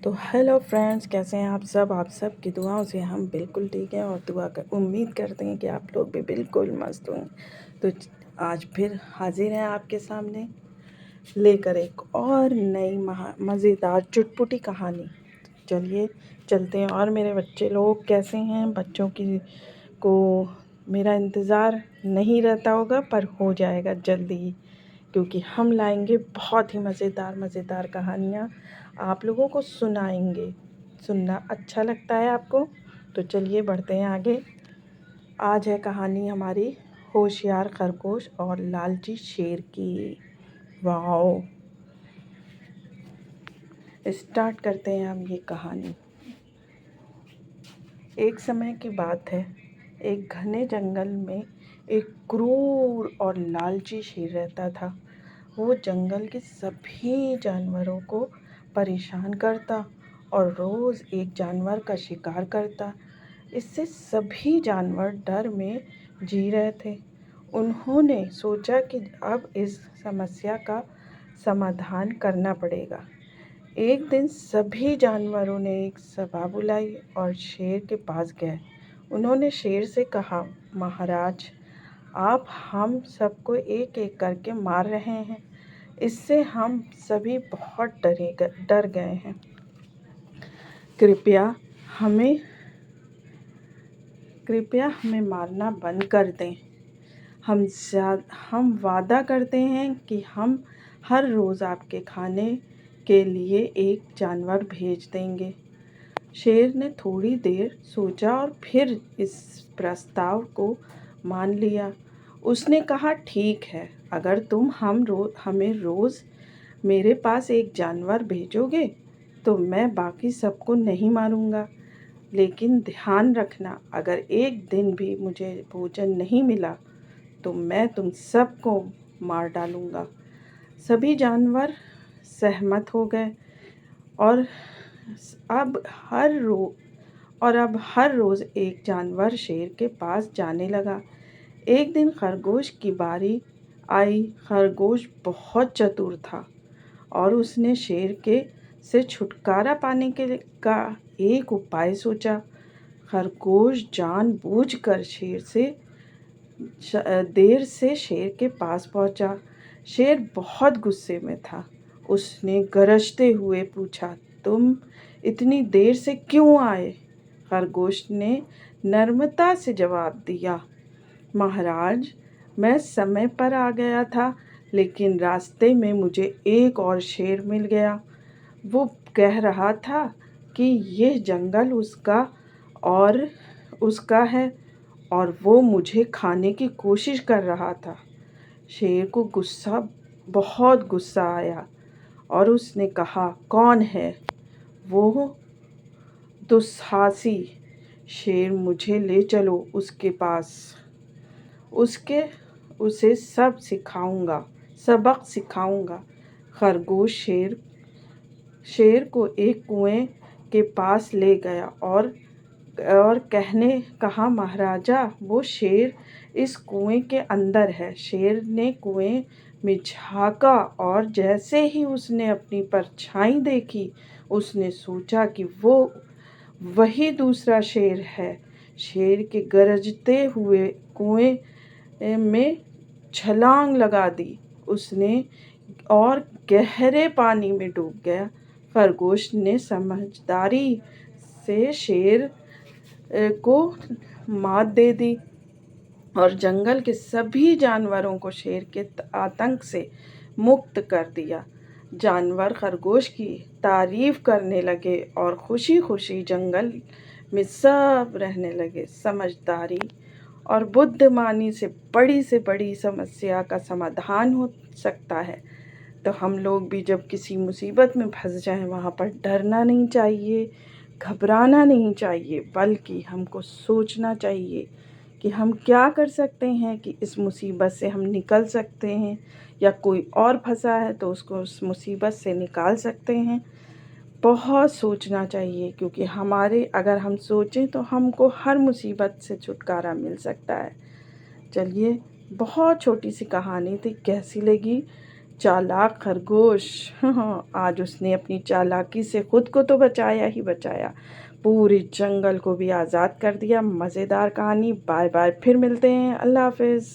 तो hello friends, कैसे हैं आप सब की दुआओं से हम बिल्कुल ठीक हैं और उम्मीद करते हैं कि आप लोग भी बिल्कुल मस्त होंगे। तो आज फिर हाजिर हैं आपके सामने लेकर एक और नई मज़ेदार चुटपुटी कहानी। चलिए चलते हैं। और मेरे बच्चे लोग कैसे हैं? बच्चों की को मेरा इंतज़ार नहीं रहता होगा, पर हो जाएगा जल्दी ही, क्योंकि हम लाएंगे बहुत ही मज़ेदार कहानियाँ आप लोगों को सुनाएंगे। सुनना अच्छा लगता है आपको? तो चलिए बढ़ते हैं आगे। आज है कहानी हमारी होशियार खरगोश और लालची शेर की। वाओ! स्टार्ट करते हैं हम ये कहानी। एक समय की बात है, एक घने जंगल में एक क्रूर और लालची शेर रहता था। वो जंगल के सभी जानवरों को परेशान करता और रोज़ एक जानवर का शिकार करता। इससे सभी जानवर डर में जी रहे थे। उन्होंने सोचा कि अब इस समस्या का समाधान करना पड़ेगा। एक दिन सभी जानवरों ने एक सभा बुलाई और शेर के पास गए। उन्होंने शेर से कहा, महाराज, आप हम सबको एक एक करके मार रहे हैं। इससे हम सभी बहुत डर गए हैं। कृपया हमें मारना बंद कर दें। हम वादा करते हैं कि हम हर रोज़ आपके खाने के लिए एक जानवर भेज देंगे। शेर ने थोड़ी देर सोचा और फिर इस प्रस्ताव को मान लिया। उसने कहा, ठीक है, अगर तुम हमें रोज़ मेरे पास एक जानवर भेजोगे तो मैं बाकी सबको नहीं मारूंगा। लेकिन ध्यान रखना, अगर एक दिन भी मुझे भोजन नहीं मिला तो मैं तुम सबको मार डालूंगा। सभी जानवर सहमत हो गए और अब हर रोज़ एक जानवर शेर के पास जाने लगा। एक दिन खरगोश की बारी आई। खरगोश बहुत चतुर था और उसने शेर से छुटकारा पाने का एक उपाय सोचा। खरगोश जानबूझकर देर से शेर के पास पहुंचा। शेर बहुत गुस्से में था। उसने गरजते हुए पूछा, तुम इतनी देर से क्यों आए? खरगोश ने नम्रता से जवाब दिया, महाराज, मैं समय पर आ गया था, लेकिन रास्ते में मुझे एक और शेर मिल गया। वो कह रहा था कि यह जंगल उसका है और वो मुझे खाने की कोशिश कर रहा था। शेर को बहुत गुस्सा आया और उसने कहा, कौन है वो दुस्साहसी शेर? मुझे ले चलो उसके पास। उसे सबक सिखाऊंगा। खरगोश शेर को एक कुएं के पास ले गया और कहा, महाराजा, वो शेर इस कुएं के अंदर है। शेर ने कुएं में झांका और जैसे ही उसने अपनी परछाई देखी, उसने सोचा कि वो वही दूसरा शेर है। शेर के गरजते हुए कुएं में छलांग लगा दी उसने और गहरे पानी में डूब गया। खरगोश ने समझदारी से शेर को मात दे दी और जंगल के सभी जानवरों को शेर के आतंक से मुक्त कर दिया। जानवर खरगोश की तारीफ करने लगे और खुशी खुशी जंगल में सब रहने लगे। समझदारी और बुद्धिमानी से बड़ी समस्या का समाधान हो सकता है। तो हम लोग भी जब किसी मुसीबत में फंस जाएं, वहाँ पर डरना नहीं चाहिए, घबराना नहीं चाहिए, बल्कि हमको सोचना चाहिए कि हम क्या कर सकते हैं कि इस मुसीबत से हम निकल सकते हैं, या कोई और फंसा है तो उसको उस मुसीबत से निकाल सकते हैं। बहुत सोचना चाहिए, क्योंकि अगर हम सोचें तो हमको हर मुसीबत से छुटकारा मिल सकता है। चलिए, बहुत छोटी सी कहानी थी, कैसी लगी चालाक खरगोश। आज उसने अपनी चालाकी से खुद को तो बचाया ही बचाया, पूरे जंगल को भी आज़ाद कर दिया। मज़ेदार कहानी। बाय बाय, फिर मिलते हैं। अल्लाह हाफ़िज़।